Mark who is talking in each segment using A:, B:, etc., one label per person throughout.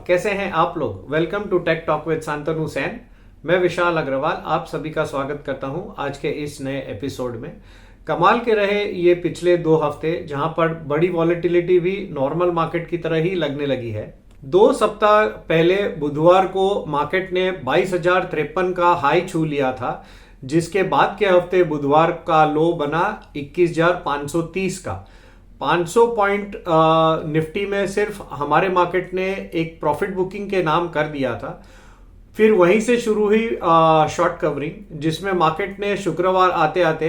A: कैसे हैं आप लोग। Welcome to tech talk with Shantanu Sen. मैं विशाल अग्रवाल आप सभी का स्वागत करता हूं आज के इस नए एपिसोड में। कमाल के रहे ये पिछले 2 हफ्ते, जहां पर बड़ी वॉलेटिलिटी भी नॉर्मल मार्केट की तरह ही लगने लगी है। 2 सप्ताह पहले बुधवार को मार्केट ने 22,053 का हाई छू लिया था, जिसके बाद के हफ्ते बुधवार का लो बना 21,530 का। 500 पॉइंट निफ्टी में सिर्फ हमारे मार्केट ने एक प्रॉफिट बुकिंग के नाम कर दिया था। फिर वहीं से शुरू हुई शॉर्ट कवरिंग, जिसमें मार्केट ने शुक्रवार आते आते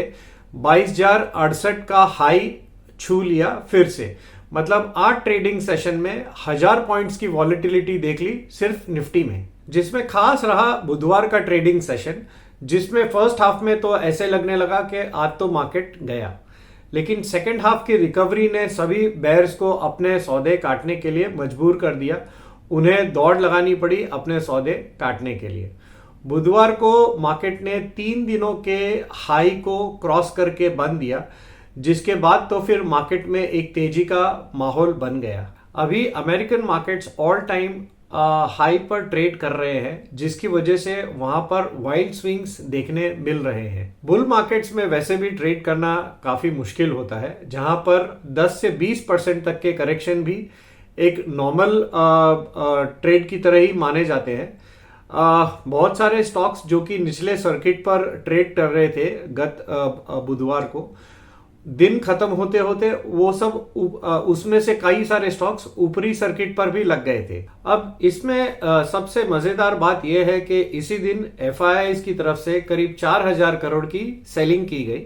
A: 22,068 का हाई छू लिया फिर से। मतलब 8 ट्रेडिंग सेशन में 1000 पॉइंट्स की वॉलेटिलिटी देख ली सिर्फ निफ्टी में, जिसमें खास रहा बुधवार का ट्रेडिंग सेशन, जिसमें फर्स्ट हाफ में तो ऐसे लगने लगा कि आज तो मार्केट गया, लेकिन सेकेंड हाफ की रिकवरी ने सभी बेयर्स को अपने सौदे काटने के लिए मजबूर कर दिया। उन्हें दौड़ लगानी पड़ी अपने सौदे काटने के लिए। बुधवार को मार्केट ने 3 दिनों के हाई को क्रॉस करके बंद दिया, जिसके बाद तो फिर मार्केट में एक तेजी का माहौल बन गया। अभी American markets all time high पर ट्रेड कर रहे हैं, जिसकी वजह से वहां पर वाइल्ड स्विंग्स देखने मिल रहे हैं। बुल मार्केट्स में वैसे भी ट्रेड करना काफी मुश्किल होता है, जहां पर 10 से 20% तक के करेक्शन भी एक नॉर्मल ट्रेड की तरह ही माने जाते हैं। बहुत सारे स्टॉक्स जो कि निचले सर्किट पर ट्रेड कर रहे थे गत बुधवार को, दिन खत्म होते होते वो सब उसमें से कई सारे स्टॉक्स ऊपरी सर्किट पर भी लग गए थे। अब इसमें सबसे मजेदार बात यह है कि इसी दिन एफआईआई की तरफ से करीब 4,000 करोड़ की सेलिंग की गई।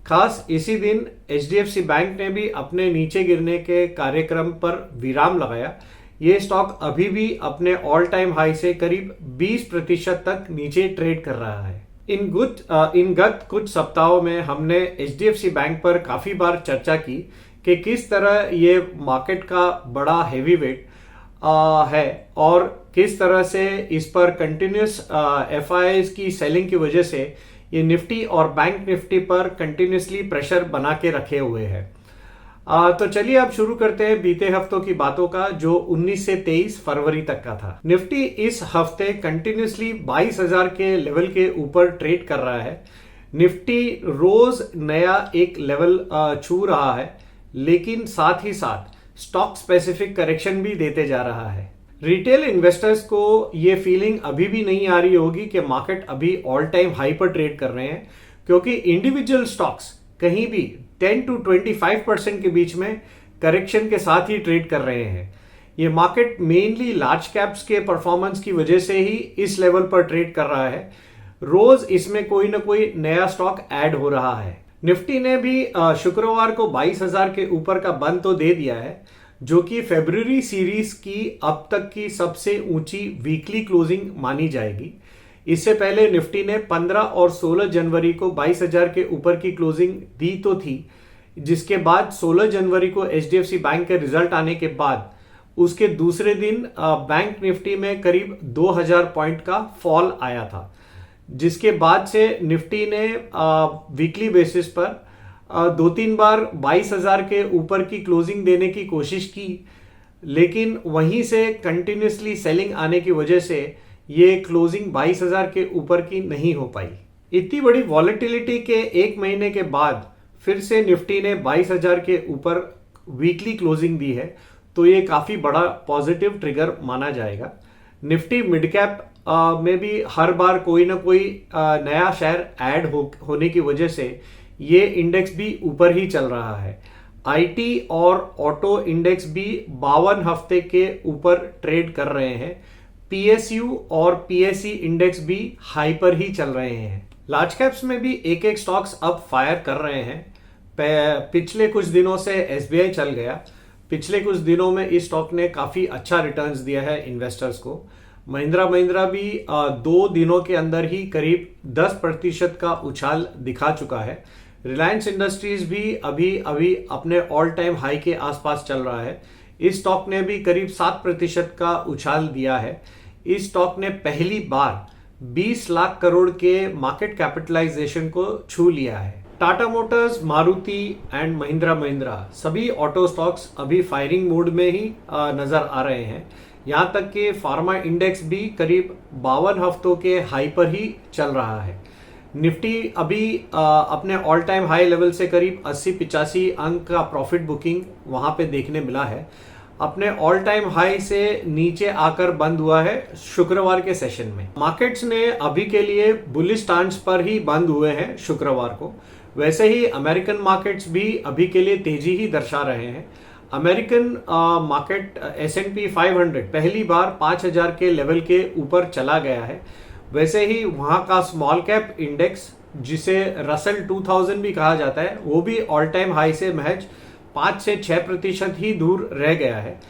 A: खास इसी दिन एचडीएफसी बैंक ने भी अपने नीचे गिरने के कार्यक्रम पर विराम लगाया। ये स्टॉक अभी भी अपने ऑल टाइम हाई से करीब 20% तक नीचे ट्रेड कर रहा है। इन गत कुछ सप्ताहों में हमने एचडीएफसी बैंक पर काफी बार चर्चा की कि किस तरह ये मार्केट का बड़ा हेवी वेट है और किस तरह से इस पर कंटिन्यूस एफआईआई की सेलिंग की वजह से ये निफ्टी और बैंक निफ्टी पर कंटिन्यूसली प्रेशर बना के रखे हुए हैं। तो चलिए अब शुरू करते हैं बीते हफ्तों की बातों का, जो 19 से 23 फरवरी तक का था। निफ्टी इस हफ्ते कंटिन्यूसली 22,000 के लेवल के ऊपर ट्रेड कर रहा है। निफ्टी रोज नया एक लेवल छू रहा है, लेकिन साथ ही साथ स्टॉक स्पेसिफिक करेक्शन भी देते जा रहा है। रिटेल इन्वेस्टर्स को ये फीलिंग अभी भी नहीं आ रही होगी कि मार्केट अभी ऑल टाइम हाई पर ट्रेड कर रहे हैं, क्योंकि इंडिविजुअल स्टॉक्स कहीं भी 10 to 25% के बीच में करेक्शन के साथ ही ट्रेड कर रहे हैं। ये मार्केट मेनली लार्ज कैप्स के परफॉर्मेंस की वजह से ही इस लेवल पर ट्रेड कर रहा है। रोज इसमें कोई ना कोई नया स्टॉक ऐड हो रहा है। निफ्टी ने भी शुक्रवार को 22,000 के ऊपर का बंद तो दे दिया है, जो कि फरवरी सीरीज की अब तक की सबसे ऊंची वीकली क्लोजिंग मानी जाएगी। इससे पहले निफ्टी ने 15 और 16 जनवरी को 22,000 के ऊपर की क्लोजिंग दी तो थी, जिसके बाद 16 जनवरी को एचडीएफसी बैंक के रिजल्ट आने के बाद उसके दूसरे दिन बैंक निफ्टी में करीब 2,000 पॉइंट का फॉल आया था, जिसके बाद से निफ्टी ने वीकली बेसिस पर 2-3 बार 22,000 के ऊपर की क्लोजिंग देने की कोशिश की, लेकिन वहीं से कंटिन्यूसली सेलिंग आने की वजह से ये क्लोजिंग 22,000 के ऊपर की नहीं हो पाई। इतनी बड़ी वॉलेटिलिटी के एक महीने के बाद फिर से निफ्टी ने 22,000 के ऊपर वीकली क्लोजिंग दी है, तो ये काफी बड़ा पॉजिटिव ट्रिगर माना जाएगा। निफ्टी मिड कैप में भी हर बार कोई ना कोई नया शेयर ऐड होने की वजह से ये इंडेक्स भी ऊपर ही चल रहा है। आईटी और ऑटो इंडेक्स भी 52 हफ्ते के ऊपर ट्रेड कर रहे हैं। पीएसयू और पीएसई इंडेक्स भी हाई पर ही चल रहे हैं। लार्ज कैप्स में भी एक एक स्टॉक्स अब फायर कर रहे हैं। पिछले कुछ दिनों से एसबीआई चल गया। पिछले कुछ दिनों में इस स्टॉक ने काफी अच्छा रिटर्न्स दिया है इन्वेस्टर्स को। महिंद्रा भी 2 दिनों के अंदर ही करीब 10% का उछाल दिखा चुका है। रिलायंस इंडस्ट्रीज भी अभी अपने ऑल टाइम हाई के आसपास चल रहा है। इस स्टॉक ने भी करीब 7% का उछाल दिया है। इस स्टॉक ने पहली बार 20 लाख करोड़ के मार्केट कैपिटलाइजेशन को छू लिया है। टाटा मोटर्स, मारुति एंड महिंद्रा सभी ऑटो स्टॉक्स अभी फायरिंग मोड में ही नजर आ रहे हैं। यहाँ तक कि फार्मा इंडेक्स भी करीब 52 हफ्तों के हाई पर ही चल रहा है। निफ्टी अभी अपने ऑल टाइम हाई लेवल से करीब 80-85 अंक का प्रॉफिट बुकिंग वहां पे देखने मिला है। अपने ऑल टाइम हाई से नीचे आकर बंद हुआ है शुक्रवार के सेशन में। मार्केट्स ने अभी के लिए बुलिश स्टांस पर ही बंद हुए हैं शुक्रवार को। वैसे ही अमेरिकन मार्केट्स भी अभी के लिए तेजी ही दर्शा रहे हैं। अमेरिकन मार्केट S&P 500 पहली बार 5000 के लेवल के ऊपर चला गया है। वैसे ही वहां का स्मॉल कैप इंडेक्स, जिसे रसल 2000 भी कहा जाता है, वो भी ऑल टाइम हाई से महज 5 से 6% ही दूर रह गया है।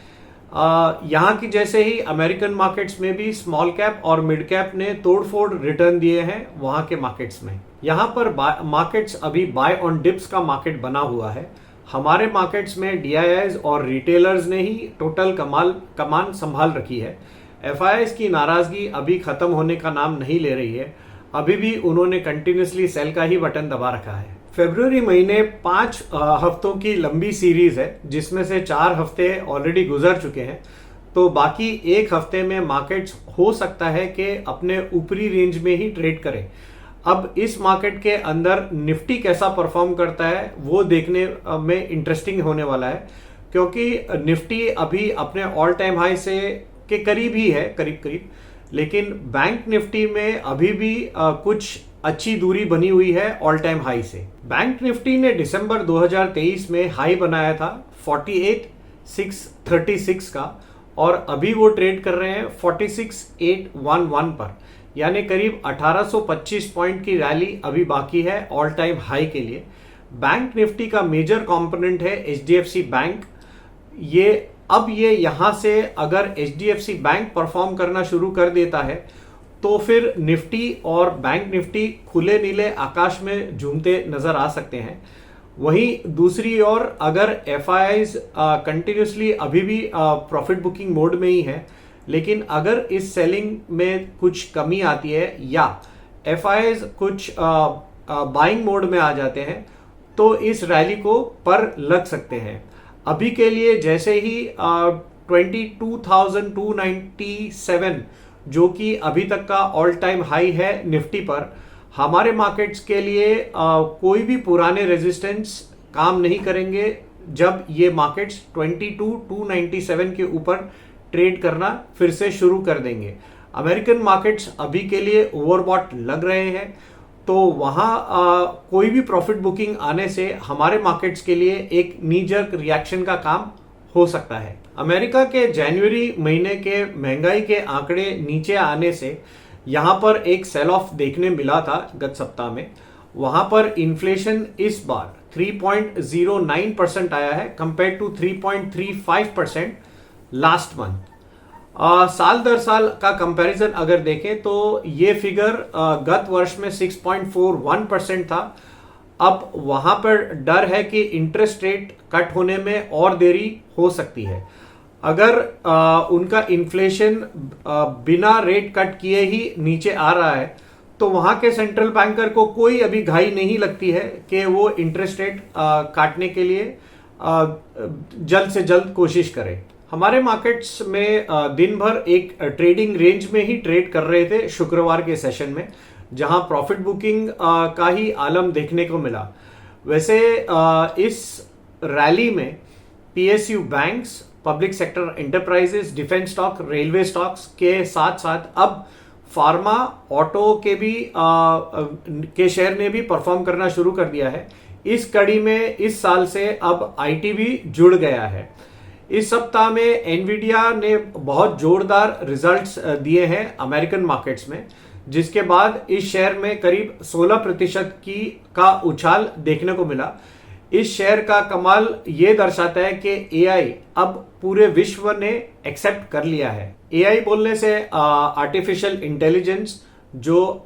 A: यहाँ की जैसे ही अमेरिकन मार्केट्स में भी स्मॉल कैप और मिड कैप ने तोड़फोड़ रिटर्न दिए हैं वहां के मार्केट्स में। यहाँ पर मार्केट्स अभी बाय ऑन डिप्स का मार्केट बना हुआ है। हमारे मार्केट्स में DIIs और रिटेलर्स ने ही टोटल कमान संभाल रखी है। FIIs की नाराजगी अभी खत्म होने का नाम नहीं ले रही है। अभी भी उन्होंने कंटिन्यूसली सेल का ही बटन दबा रखा है। फरवरी महीने 5 हफ्तों की लंबी सीरीज है, जिसमें से 4 हफ्ते ऑलरेडी गुजर चुके हैं। तो बाकी 1 हफ्ते में मार्केट्स हो सकता है कि अपने ऊपरी रेंज में ही ट्रेड करें। अब इस मार्केट के अंदर निफ्टी कैसा परफॉर्म करता है वो देखने में इंटरेस्टिंग होने वाला है, क्योंकि निफ्टी अभी अपने ऑल टाइम हाई से के करीब ही है, करीब, लेकिन बैंक निफ्टी में अभी भी कुछ अच्छी दूरी बनी हुई है ऑल टाइम हाई से। बैंक निफ्टी ने दिसंबर 2023 में हाई बनाया था 48,636 का, और अभी वो ट्रेड कर रहे हैं 46,811 पर, यानी करीब 1825 पॉइंट की रैली अभी बाकी है ऑल टाइम हाई के लिए। बैंक निफ्टी का मेजर कंपोनेंट है HDFC बैंक। ये यहां से अगर HDFC बैंक परफॉर्म करना शुरू कर देता है तो फिर निफ्टी और बैंक निफ्टी खुले नीले आकाश में झूमते नजर आ सकते हैं। वहीं दूसरी ओर अगर FIIs कंटिन्यूसली अभी भी प्रॉफिट बुकिंग मोड में ही है, लेकिन अगर इस सेलिंग में कुछ कमी आती है या FIIs कुछ बाइंग मोड में आ जाते हैं तो इस रैली को पर लग सकते हैं। अभी के लिए जैसे ही 22,297 जो कि अभी तक का ऑल टाइम हाई है निफ्टी पर, हमारे मार्केट्स के लिए कोई भी पुराने रेजिस्टेंस काम नहीं करेंगे जब ये मार्केट्स 22,297 के ऊपर ट्रेड करना फिर से शुरू कर देंगे। अमेरिकन मार्केट्स अभी के लिए ओवरबॉट लग रहे हैं, तो वहां कोई भी प्रॉफिट बुकिंग आने से हमारे मार्केट्स के लिए एक नी जर्क रिएक्शन का काम हो सकता है। अमेरिका के जनवरी महीने के महंगाई के आंकड़े नीचे आने से यहां पर एक सेल ऑफ देखने मिला था गत सप्ताह में। वहां पर इन्फ्लेशन इस बार 3.09% आया है कंपेयर टू 3.35% लास्ट मंथ। साल दर साल का कंपैरिजन अगर देखें तो ये फिगर गत वर्ष में 6.41% था। अब वहां पर डर है कि इंटरेस्ट रेट कट होने में और देरी हो सकती है। अगर उनका इन्फ्लेशन बिना रेट कट किए ही नीचे आ रहा है तो वहां के सेंट्रल बैंकर को कोई अभी घाई नहीं लगती है कि वो इंटरेस्ट रेट काटने के लिए जल्द से जल्द कोशिश करें। हमारे मार्केट्स में दिन भर एक ट्रेडिंग रेंज में ही ट्रेड कर रहे थे शुक्रवार के सेशन में, जहां प्रॉफिट बुकिंग का ही आलम देखने को मिला। वैसे इस रैली में PSU banks, public sector enterprises, defence stock, railway stocks के साथ साथ अब फार्मा, ऑटो के भी के शेयर ने भी परफॉर्म करना शुरू कर दिया है। इस कड़ी में इस साल से अब IT भी जुड़ गया है। इस सप्ताह में एनवीडिया ने बहुत जोरदार रिजल्ट्स दिए हैं अमेरिकन मार्केट्स में, जिसके बाद इस शेयर में करीब 16% का उछाल देखने को मिला। इस शेयर का कमाल ये दर्शाता है कि AI अब पूरे विश्व ने एक्सेप्ट कर लिया है। AI बोलने से आर्टिफिशियल इंटेलिजेंस जो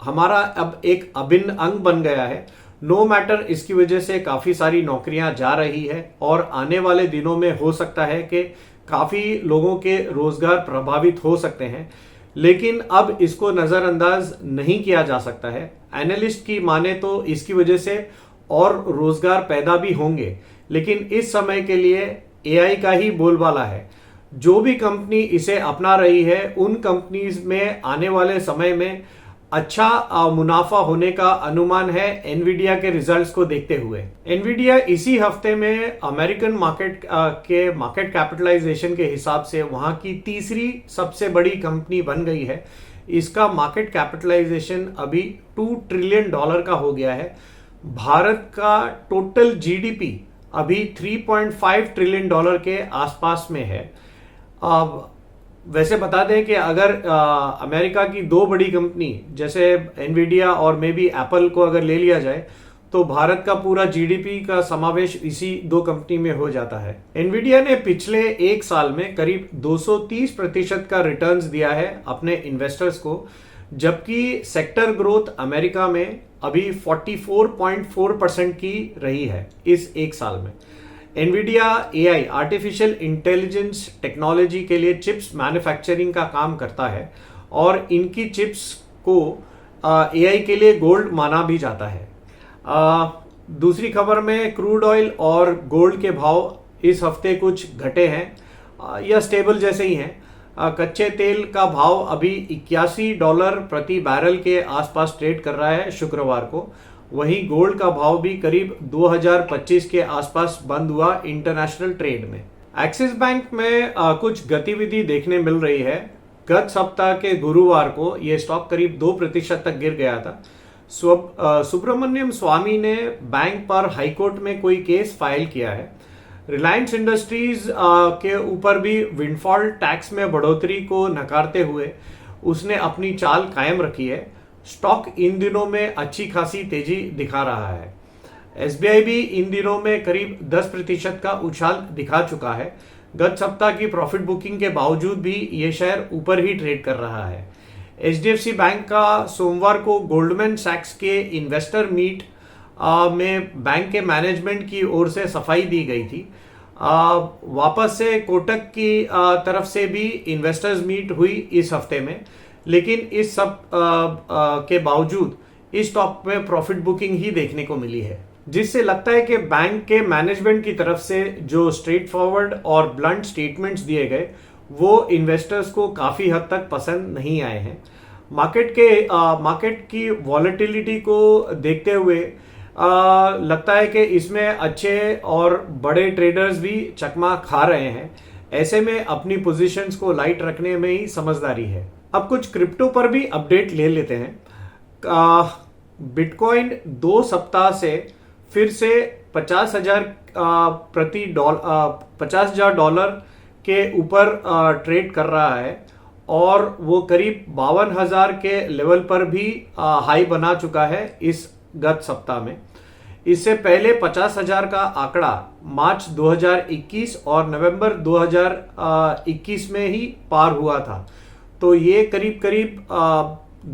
A: हमारा अब एक अभिन्न अंग बन गया है। नो मैटर, इसकी वजह से काफी सारी नौकरियां जा रही है और आने वाले दिनों में हो सकता है कि काफी लोगों के रोजगार प्रभावित हो सकते हैं, लेकिन अब इसको नजरअंदाज नहीं किया जा सकता है। एनालिस्ट की माने तो इसकी वजह से और रोजगार पैदा भी होंगे, लेकिन इस समय के लिए AI का ही बोलबाला है। जो भी कंपनी इसे अपना रही है उन कंपनीज में आने वाले समय में अच्छा मुनाफा होने का अनुमान है एनवीडिया के रिजल्ट्स को देखते हुए। एनवीडिया इसी हफ्ते में अमेरिकन मार्केट के मार्केट कैपिटलाइजेशन के हिसाब से वहां की तीसरी सबसे बड़ी कंपनी बन गई है। इसका मार्केट कैपिटलाइजेशन अभी $2 ट्रिलियन का हो गया है। भारत का टोटल जीडीपी अभी $3.5 ट्रिलियन के आसपास में है। वैसे बता दें कि अगर अमेरिका की दो बड़ी कंपनी जैसे एनवीडिया और मे बी एप्पल को अगर ले लिया जाए तो भारत का पूरा जीडीपी का समावेश इसी दो कंपनी में हो जाता है। एनवीडिया ने पिछले एक साल में करीब 230% का रिटर्न्स दिया है अपने इन्वेस्टर्स को, जबकि सेक्टर ग्रोथ अमेरिका में अभी 44.4% की रही है इस एक साल में। Nvidia AI artificial intelligence technology के लिए चिप्स मैन्युफैक्चरिंग का काम करता है और इनकी चिप्स को एआई के लिए गोल्ड माना भी जाता है। दूसरी खबर में क्रूड ऑयल और गोल्ड के भाव इस हफ्ते कुछ घटे हैं या स्टेबल जैसे ही हैं। कच्चे तेल का भाव अभी $81 प्रति बैरल के आसपास ट्रेड कर रहा है शुक्रवार को। वहीं गोल्ड का भाव भी करीब 2025 के आसपास बंद हुआ इंटरनेशनल ट्रेड में। एक्सिस बैंक में कुछ गतिविधि देखने मिल रही है। गत सप्ताह के गुरुवार को यह स्टॉक करीब 2% तक गिर गया था। सुब्रमण्यम स्वामी ने बैंक पर हाईकोर्ट में कोई केस फाइल किया है। रिलायंस इंडस्ट्रीज के ऊपर भी विंडफॉल टैक्स में बढ़ोतरी को नकारते हुए उसने अपनी चाल कायम रखी है। स्टॉक इन दिनों में अच्छी खासी तेजी दिखा रहा है। एसबीआई भी इन दिनों में करीब 10% का उछाल दिखा चुका है। गत सप्ताह की प्रॉफिट बुकिंग के बावजूद भी ये शेयर ऊपर ही ट्रेड कर रहा है। एचडीएफसी बैंक का सोमवार को गोल्डमैन सैक्स के इन्वेस्टर मीट में बैंक के मैनेजमेंट की ओर से सफाई दी गई थी। वापस से कोटक की तरफ से भी इन्वेस्टर्स मीट हुई इस हफ्ते में, लेकिन इस सब के बावजूद इस स्टॉक में प्रॉफिट बुकिंग ही देखने को मिली है, जिससे लगता है कि बैंक के मैनेजमेंट की तरफ से जो स्ट्रेट फॉरवर्ड और ब्लंट स्टेटमेंट्स दिए गए वो इन्वेस्टर्स को काफी हद तक पसंद नहीं आए हैं। मार्केट की वॉलेटिलिटी को देखते हुए लगता है कि इसमें अच्छे और बड़े ट्रेडर्स भी चकमा खा रहे हैं। ऐसे में अपनी पोजीशंस को लाइट रखने में ही समझदारी है। अब कुछ क्रिप्टो पर भी अपडेट ले लेते हैं। बिटकॉइन 2 सप्ताह से फिर से 50,000 $50,000 के ऊपर ट्रेड कर रहा है और वो करीब 52,000 के लेवल पर भी हाई बना चुका है इस गत सप्ताह में। इससे पहले 50,000 का आंकड़ा मार्च 2021 और नवंबर 2021 में ही पार हुआ था। तो ये करीब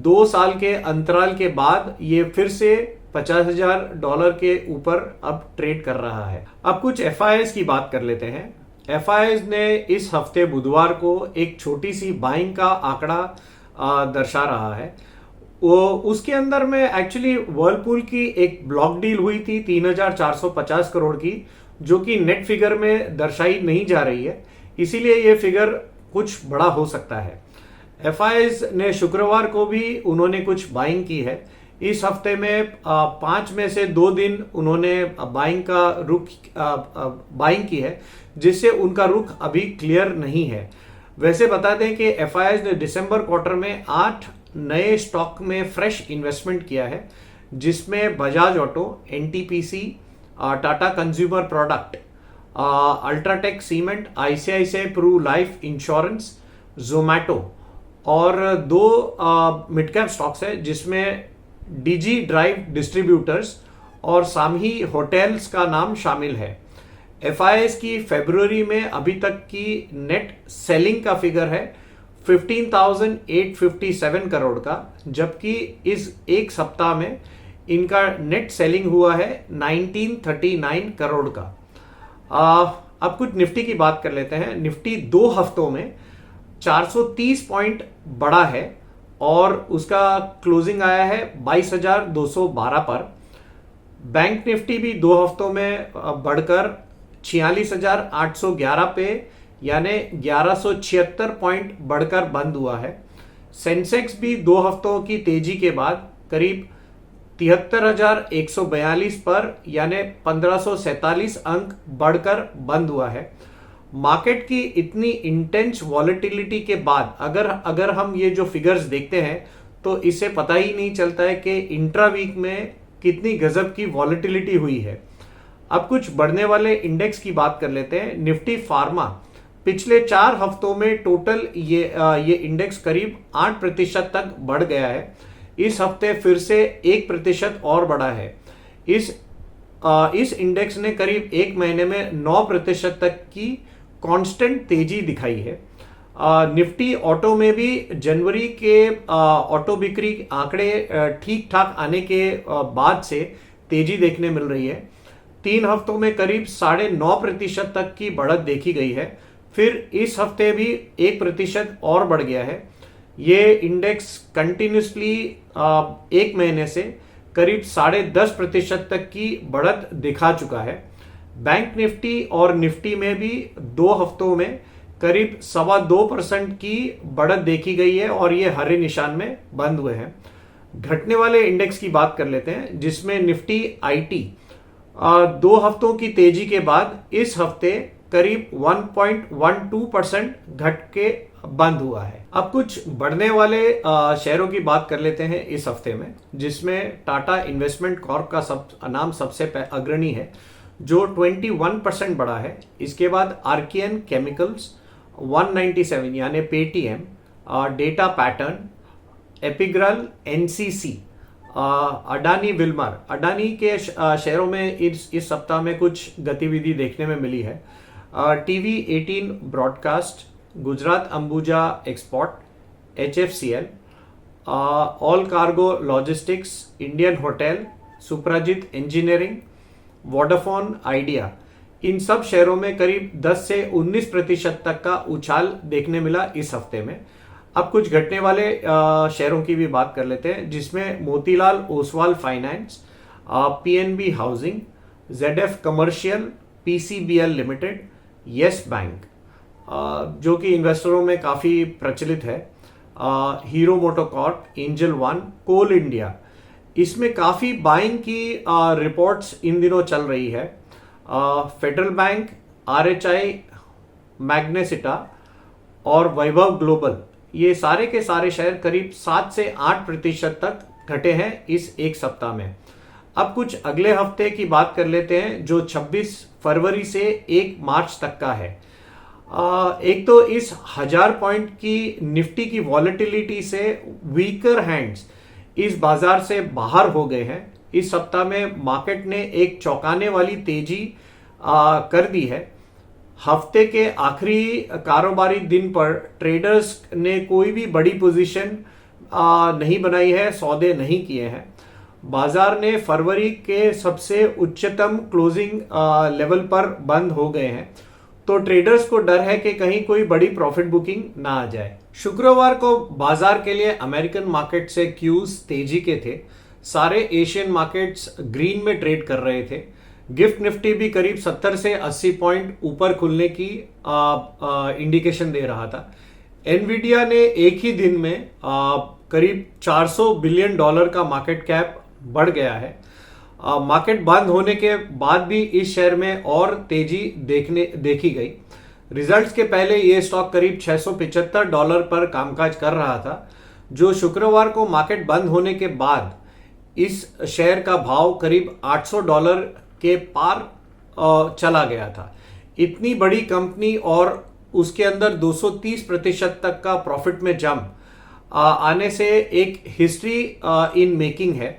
A: 2 साल के अंतराल के बाद ये फिर से $50,000 के ऊपर अब ट्रेड कर रहा है। अब कुछ एफआईआईज की बात कर लेते हैं। एफआईआईज ने इस हफ्ते बुधवार को एक छोटी सी बाइंग का आंकड़ा दर्शा रहा है। वो उसके अंदर में एक्चुअली वर्लपूल की एक ब्लॉक डील हुई थी 3,450 करोड़ की, जो कि नेट फिगर में दर्शाई नहीं जा रही है, इसीलिए ये फिगर कुछ बड़ा हो सकता है। एफआईआईज ने शुक्रवार को भी उन्होंने कुछ बाइंग की है। इस हफ्ते में 5 में से 2 दिन उन्होंने बाइंग की है, जिससे उनका रुख अभी क्लियर नहीं है। वैसे बता दें कि एफआईआईज ने दिसंबर क्वार्टर में 8 नए स्टॉक में फ्रेश इन्वेस्टमेंट किया है, जिसमें Bajaj auto, NTPC, Tata consumer product, UltraTech cement, ICICI Pru life insurance, Zomato और 2 मिड कैप स्टॉक्स है, जिसमें डीजी ड्राइव डिस्ट्रीब्यूटर्स और सामही होटल्स का नाम शामिल है। एफआईआईज की फरवरी में अभी तक की नेट सेलिंग का फिगर है 15,857 करोड़ का, जबकि इस एक सप्ताह में इनका नेट सेलिंग हुआ है 1939 करोड़ का। अब कुछ निफ्टी की बात कर लेते हैं। निफ्टी 2 हफ्तों में 430 पॉइंट बढ़ा है और उसका क्लोजिंग आया है 22,212 पर। बैंक निफ्टी भी 2 हफ्तों में बढ़कर 46,811 पे यानी 1176 पॉइंट बढ़कर बंद हुआ है। सेंसेक्स भी 2 हफ्तों की तेजी के बाद करीब 73,142 पर यानी 1547 अंक बढ़कर बंद हुआ है। मार्केट की इतनी इंटेंस वॉलेटिलिटी के बाद अगर हम ये जो फिगर्स देखते हैं तो इससे पता ही नहीं चलता है कि इंट्रा वीक में कितनी गजब की वॉलेटिलिटी हुई है। अब कुछ बढ़ने वाले इंडेक्स की बात कर लेते हैं। निफ्टी फार्मा पिछले 4 हफ्तों में टोटल ये इंडेक्स करीब 8% तक बढ़ गया है। इस हफ्ते फिर से 1% और बढ़ा है। इस इंडेक्स ने करीब 1 महीने में 9% तक की कांस्टेंट तेजी दिखाई है। निफ्टी ऑटो में भी जनवरी के ऑटो बिक्री आंकड़े ठीक ठाक आने के बाद से तेजी देखने मिल रही है। 3 हफ्तों में करीब 9.5% तक की बढ़त देखी गई है। फिर इस हफ्ते भी 1% और बढ़ गया है। ये इंडेक्स कंटिन्यूसली 1 महीने से करीब 10.5% तक की बढ़त दिखा चुका है। बैंक निफ्टी और निफ्टी में भी 2 हफ्तों में करीब 2.25% की बढ़त देखी गई है और ये हरे निशान में बंद हुए हैं। घटने वाले इंडेक्स की बात कर लेते हैं, जिसमें निफ्टी आईटी 2 हफ्तों की तेजी के बाद इस हफ्ते करीब 1.12% घट के बंद हुआ है। अब कुछ बढ़ने वाले शेयरों की बात कर लेते हैं इस हफ्ते में, जिसमें टाटा इन्वेस्टमेंट कॉर्प का नाम सबसे अग्रणी है जो 21% बढ़ा है। इसके बाद आर्कियन केमिकल्स 197 यानी Paytm, data pattern, Epigral, NCC, Adani Wilmar. Adani के शेयरों में इस सप्ताह में कुछ गतिविधि देखने में मिली है। TV 18 broadcast, Gujarat Ambuja export, HFCL, all cargo logistics, Indian hotel, Suprajit engineering, Vodafone idea, इन सब शेयरों में करीब 10 से 19% तक का उछाल देखने मिला इस हफ्ते में। अब कुछ घटने वाले शेयरों की भी बात कर लेते हैं, जिसमें Motilal Oswal finance, PNB housing, ZF commercial, PCBL limited, yes bank, जो कि इन्वेस्टरों में काफ़ी प्रचलित है, हीरो मोटोकॉर्प, एंजल वन, कोल इंडिया। इसमें काफ़ी बाइंग की रिपोर्ट्स इन दिनों चल रही है। फेडरल बैंक, RHI, मैग्नेसिटा और वैभव ग्लोबल, ये सारे के सारे शेयर करीब 7 से 8% तक घटे हैं इस एक सप्ताह में। अब कुछ अगले हफ्ते की बात कर लेते हैं, जो 26 फरवरी से 1 मार्च तक का है। एक तो इस 1000 पॉइंट की निफ्टी की वॉलेटिलिटी से वीकर हैंड्स इस बाजार से बाहर हो गए हैं। इस सप्ताह में मार्केट ने एक चौंकाने वाली तेजी कर दी है। हफ्ते के आखिरी कारोबारी दिन पर ट्रेडर्स ने कोई भी बड़ी पोजीशन नहीं बनाई है, सौदे नहीं किए हैं। बाजार ने फरवरी के सबसे उच्चतम क्लोजिंग लेवल पर बंद हो गए हैं, तो ट्रेडर्स को डर है कि कहीं कोई बड़ी प्रॉफिट बुकिंग ना आ जाए। शुक्रवार को बाजार के लिए अमेरिकन मार्केट से क्यूज तेजी के थे। सारे एशियन मार्केट्स ग्रीन में ट्रेड कर रहे थे। गिफ्ट निफ्टी भी करीब 70 से 80 पॉइंट ऊपर खुलने की इंडिकेशन दे रहा था। एनवीडिया ने एक ही दिन में करीब $400 बिलियन का मार्केट कैप बढ़ गया है। मार्केट बंद होने के बाद भी इस शेयर में और तेजी देखी गई। रिजल्ट्स के पहले ये स्टॉक करीब $675 पर कामकाज कर रहा था, जो शुक्रवार को मार्केट बंद होने के बाद इस शेयर का भाव करीब $800 के पार चला गया था। इतनी बड़ी कंपनी और उसके अंदर 230% तक का प्रॉफिट में जंप आने से एक हिस्ट्री इन मेकिंग है।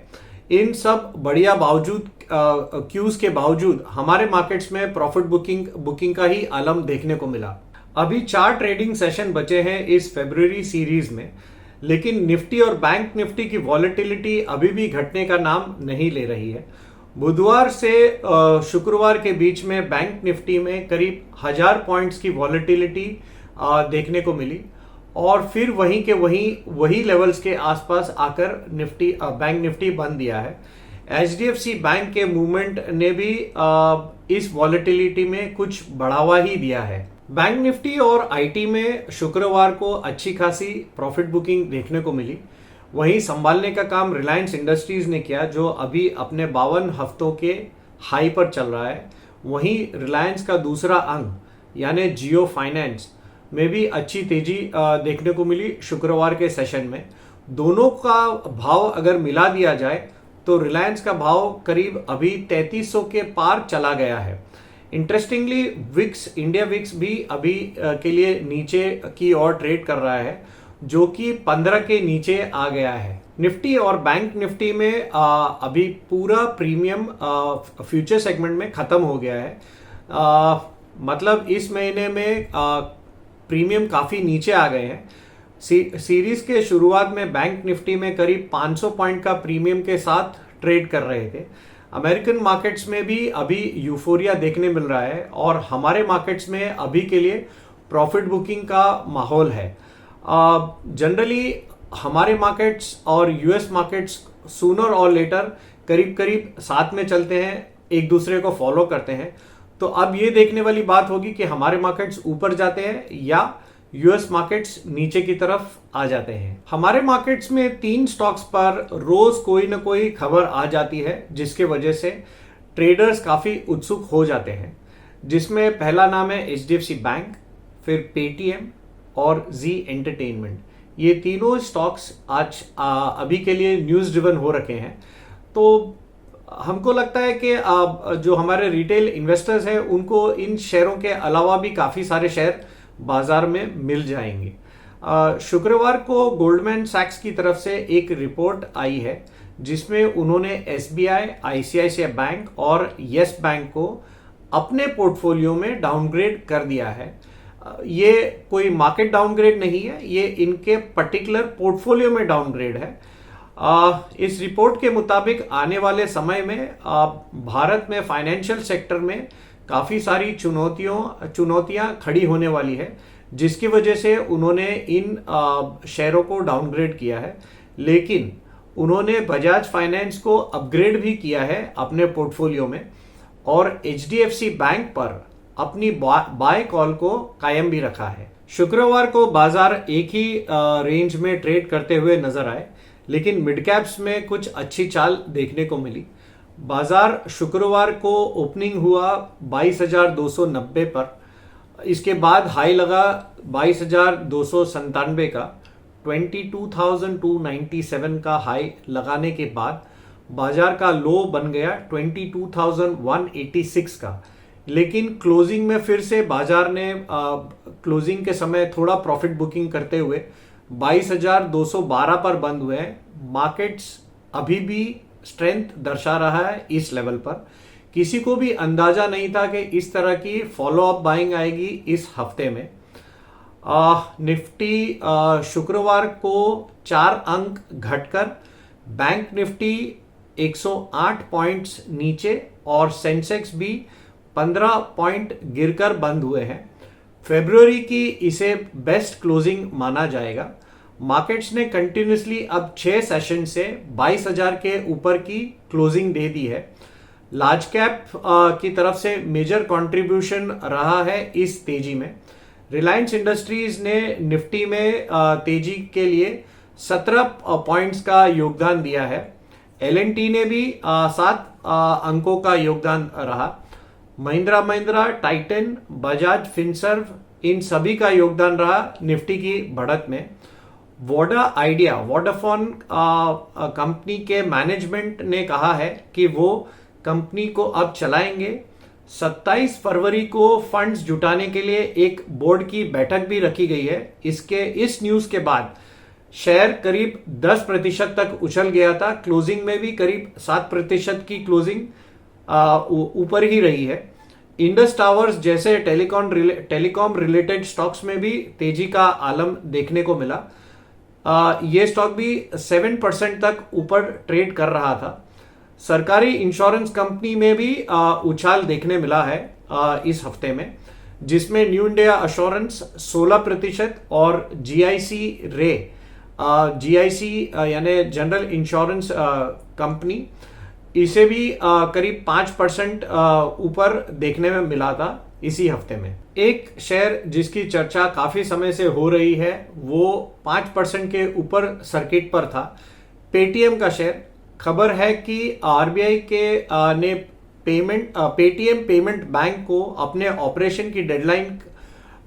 A: इन सब बढ़िया बावजूद क्यूज के बावजूद हमारे मार्केट्स में प्रॉफिट बुकिंग का ही आलम देखने को मिला। अभी 4 ट्रेडिंग सेशन बचे हैं इस फरवरी सीरीज में, लेकिन निफ्टी और बैंक निफ्टी की वॉलेटिलिटी अभी भी घटने का नाम नहीं ले रही है। बुधवार से शुक्रवार के बीच में बैंक निफ्टी में करीब 1000 पॉइंट्स की वॉलेटिलिटी देखने को मिली और फिर वही लेवल्स के आसपास आकर बैंक निफ्टी बंद दिया है। HDFC बैंक के मूवमेंट ने भी इस वॉलेटिलिटी में कुछ बढ़ावा ही दिया है। बैंक निफ्टी और आईटी में शुक्रवार को अच्छी खासी प्रॉफिट बुकिंग देखने को मिली। वहीं संभालने का काम रिलायंस इंडस्ट्रीज ने किया, जो अभी अपने 52 हफ्तों के हाई पर चल रहा है। वहीं रिलायंस का दूसरा अंग यानी जियो फाइनेंस में भी अच्छी तेजी देखने को मिली शुक्रवार के सेशन में। दोनों का भाव अगर मिला दिया जाए तो रिलायंस का भाव करीब अभी 3300 के पार चला गया है। इंटरेस्टिंगली विक्स, इंडिया विक्स भी अभी के लिए नीचे की ओर ट्रेड कर रहा है, जो कि 15 के नीचे आ गया है। निफ्टी और बैंक निफ्टी में अभी पूरा प्रीमियम फ्यूचर सेगमेंट में खत्म हो गया है। मतलब इस महीने में प्रीमियम काफी नीचे आ गए हैं। सीरीज के शुरुआत में बैंक निफ्टी में करीब 500 पॉइंट का प्रीमियम के साथ ट्रेड कर रहे थे। अमेरिकन मार्केट्स में भी अभी यूफोरिया देखने मिल रहा है और हमारे मार्केट्स में अभी के लिए प्रॉफिट बुकिंग का माहौल है। जनरली हमारे मार्केट्स और यूएस मार्केट्स सूनर और लेटर करीब करीब साथ में चलते हैं, एक दूसरे को फॉलो करते हैं। तो अब ये देखने वाली बात होगी कि हमारे मार्केट्स ऊपर जाते हैं या यूएस मार्केट्स नीचे की तरफ आ जाते हैं। हमारे मार्केट्स में 3 स्टॉक्स पर रोज कोई ना कोई खबर आ जाती है, जिसके वजह से ट्रेडर्स काफी उत्सुक हो जाते हैं। जिसमें पहला नाम है एचडीएफसी बैंक, फिर पेटीएम और जी एंटरटेनमेंट। ये तीनों स्टॉक्स आज अभी के लिए न्यूज ड्रिवन हो रखे हैं। तो हमको लगता है कि जो हमारे रिटेल इन्वेस्टर्स हैं उनको इन शेयरों के अलावा भी काफी सारे शेयर बाजार में मिल जाएंगे। शुक्रवार को गोल्डमैन सैक्स की तरफ से एक रिपोर्ट आई है, जिसमें उन्होंने एसबीआई, आईसीआईसीआई बैंक और येस बैंक को अपने पोर्टफोलियो में डाउनग्रेड कर दिया है। ये कोई मार्केट डाउनग्रेड नहीं है, ये इनके पर्टिकुलर पोर्टफोलियो में डाउनग्रेड है। इस रिपोर्ट के मुताबिक आने वाले समय में भारत में फाइनेंशियल सेक्टर में काफी सारी चुनौतियां खड़ी होने वाली है, जिसकी वजह से उन्होंने इन शेयरों को डाउनग्रेड किया है। लेकिन उन्होंने बजाज फाइनेंस को अपग्रेड भी किया है अपने पोर्टफोलियो में और एचडीएफसी बैंक पर अपनी बाय कॉल को कायम भी रखा है। शुक्रवार को बाजार एक ही रेंज में ट्रेड करते हुए नजर आए, लेकिन मिड कैप्स में कुछ अच्छी चाल देखने को मिली। बाजार शुक्रवार को ओपनिंग हुआ 22,290 पर, इसके बाद हाई लगा 22,297 का। 22,297 का हाई लगाने के बाद बाजार का लो बन गया 22,186 का। लेकिन क्लोजिंग में फिर से बाजार ने क्लोजिंग के समय थोड़ा प्रॉफिट बुकिंग करते हुए 22,212 पर बंद हुए हैं। मार्केट्स अभी भी स्ट्रेंथ दर्शा रहा है इस लेवल पर। किसी को भी अंदाजा नहीं था कि इस तरह की फॉलो अप बाइंग आएगी इस हफ्ते में। निफ्टी शुक्रवार को 4 अंक घटकर बैंक निफ्टी 108 पॉइंट्स नीचे और सेंसेक्स भी 15 पॉइंट गिरकर बंद हुए हैं। फरवरी की इसे बेस्ट क्लोजिंग माना जाएगा। मार्केट्स ने कंटिन्यूसली अब 6 सेशन से 22,000 के ऊपर की क्लोजिंग दे दी है। लार्ज कैप की तरफ से मेजर कंट्रीब्यूशन रहा है इस तेजी में। रिलायंस इंडस्ट्रीज ने निफ्टी में तेजी के लिए 17 पॉइंट्स का योगदान दिया है। एल&टी ने भी 7 अंकों का योगदान रहा। महिंद्रा महिंद्रा, टाइटन, बजाज फिनसर्व, इन सभी का योगदान रहा निफ्टी की बढ़त में। वोडाफोन कंपनी के मैनेजमेंट ने कहा है कि वो कंपनी को अब चलाएंगे। 27 फरवरी को फंड्स जुटाने के लिए एक बोर्ड की बैठक भी रखी गई है। इस न्यूज के बाद शेयर करीब 10% तक उछल गया था। क्लोजिंग में भी करीब 7% की क्लोजिंग ऊपर ही रही है। इंडस टावर्स जैसे टेलीकॉम रिलेटेड स्टॉक्स में भी तेजी का आलम देखने को मिला। ये स्टॉक भी 7% तक ऊपर ट्रेड कर रहा था। सरकारी इंश्योरेंस कंपनी में भी उछाल देखने मिला है इस हफ्ते में, जिसमें न्यू इंडिया एश्योरेंस 16% और जीआईसी रे, जीआईसी यानी जनरल इंश्योरेंस कंपनी, इसे भी करीब 5% ऊपर देखने में मिला था इसी हफ्ते में। एक शेयर जिसकी चर्चा काफी समय से हो रही है वो 5% के ऊपर सर्किट पर था, पेटीएम का शेयर। खबर है कि आरबीआई के ने पेटीएम पेमेंट बैंक को अपने ऑपरेशन की डेडलाइन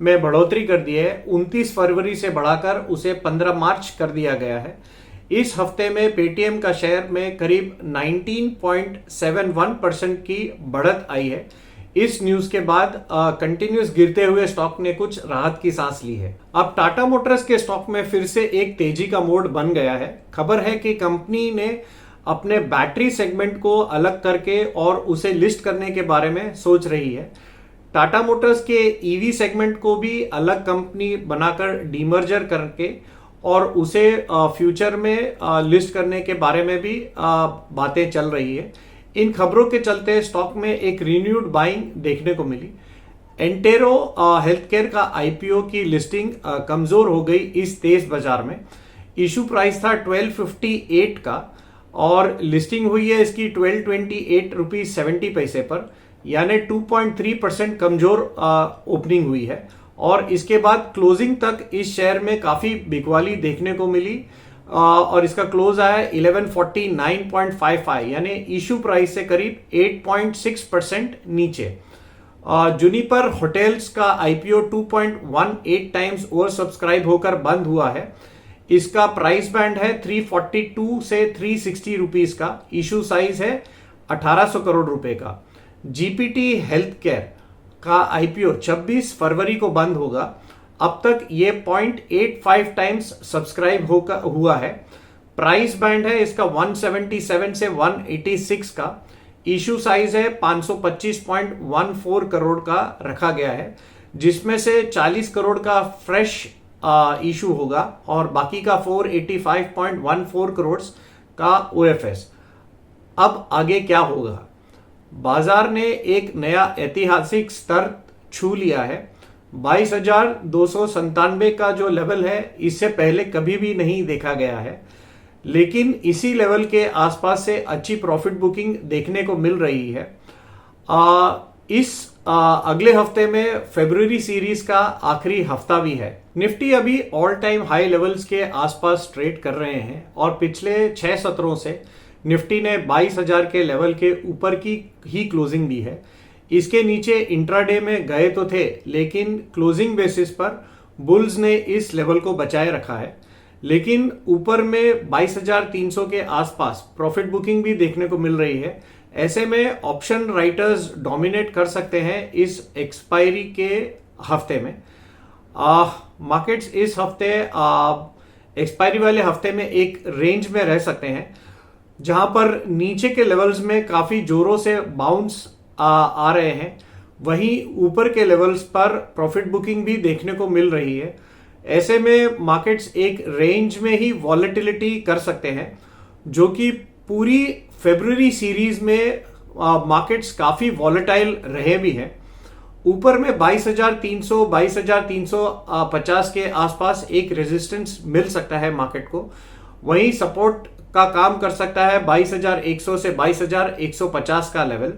A: में बढ़ोतरी कर दी है। 29 फरवरी से बढ़ाकर उसे 15 मार्च कर दिया गया है। इस हफ्ते में पेटीएम का शेयर में करीब 19.71% की बढ़त आई है। इस न्यूज के बाद कंटिन्यूस गिरते हुए स्टॉक ने कुछ राहत की सांस ली है। अब टाटा मोटर्स के स्टॉक में फिर से एक तेजी का मोड बन गया है। खबर है कि कंपनी ने अपने बैटरी सेगमेंट को अलग करके और उसे लिस्ट करने के बारे में सोच रही है। टाटा मोटर्स के ईवी सेगमेंट को भी अलग कंपनी बनाकर डीमर्जर करके और उसे फ्यूचर में लिस्ट करने के बारे में भी बातें चल रही है। इन खबरों के चलते स्टॉक में एक रिन्यूड बाइंग देखने को मिली। एंटेरो हेल्थ केयर का आईपीओ की लिस्टिंग कमजोर हो गई इस तेज बाजार में। इशू प्राइस था 1258 का और लिस्टिंग हुई है इसकी 1228 रुपीज 70 पैसे पर, यानी 2.3% कमजोर ओपनिंग हुई है। और इसके बाद क्लोजिंग तक इस शेयर में काफी बिकवाली देखने को मिली और इसका क्लोज आया 1149.55, यानी इशू प्राइस से करीब 8.6% नीचे। जुनिपर होटल्स का आईपीओ 2.18 टाइम्स ओवर सब्सक्राइब होकर बंद हुआ है। इसका प्राइस बैंड है 342 से 360 रुपीस का। इशू साइज है 1800 करोड़ रुपए का। जीपीटी हेल्थ केयर का आईपीओ 26 फरवरी को बंद होगा। अब तक ये 0.85 टाइम्स सब्सक्राइब हुआ है। प्राइस बैंड है इसका 177 से 186 का। इशू साइज है 525.14 करोड़ का रखा गया है, जिसमें से 40 करोड़ का फ्रेश इशू होगा और बाकी का 485.14 करोड़ का ओएफएस। अब आगे क्या होगा? बाजार ने एक नया ऐतिहासिक स्तर छू लिया है। 22,297 का जो लेवल है इससे पहले कभी भी नहीं देखा गया है, लेकिन इसी लेवल के आसपास से अच्छी प्रॉफिट बुकिंग देखने को मिल रही है। अगले हफ्ते में फरवरी सीरीज का आखिरी हफ्ता भी है। निफ्टी अभी ऑल टाइम हाई लेवल्स के आसपास ट्रेड कर रहे हैं और पिछले 6 सत्रों से निफ्टी ने 22,000 के लेवल के ऊपर की ही क्लोजिंग दी है। इसके नीचे इंट्राडे में गए तो थे, लेकिन क्लोजिंग बेसिस पर बुल्स ने इस लेवल को बचाए रखा है। लेकिन ऊपर में 22,300 के आसपास प्रॉफिट बुकिंग भी देखने को मिल रही है। ऐसे में ऑप्शन राइटर्स डोमिनेट कर सकते हैं इस एक्सपायरी के हफ्ते में। मार्केट्स इस हफ्ते एक्सपायरी वाले हफ्ते में एक रेंज में रह सकते हैं, जहां पर नीचे के लेवल्स में काफी जोरों से बाउंस आ रहे हैं, वहीं ऊपर के लेवल्स पर प्रॉफिट बुकिंग भी देखने को मिल रही है। ऐसे में मार्केट्स एक रेंज में ही वॉलेटिलिटी कर सकते हैं, जो कि पूरी फरवरी सीरीज में मार्केट्स काफी वॉलेटाइल रहे भी हैं। ऊपर में 22,300 22,350 के आसपास एक रेजिस्टेंस मिल सकता है मार्केट को। वहीं सपोर्ट का काम कर सकता है 22,100 से 22,150 का लेवल।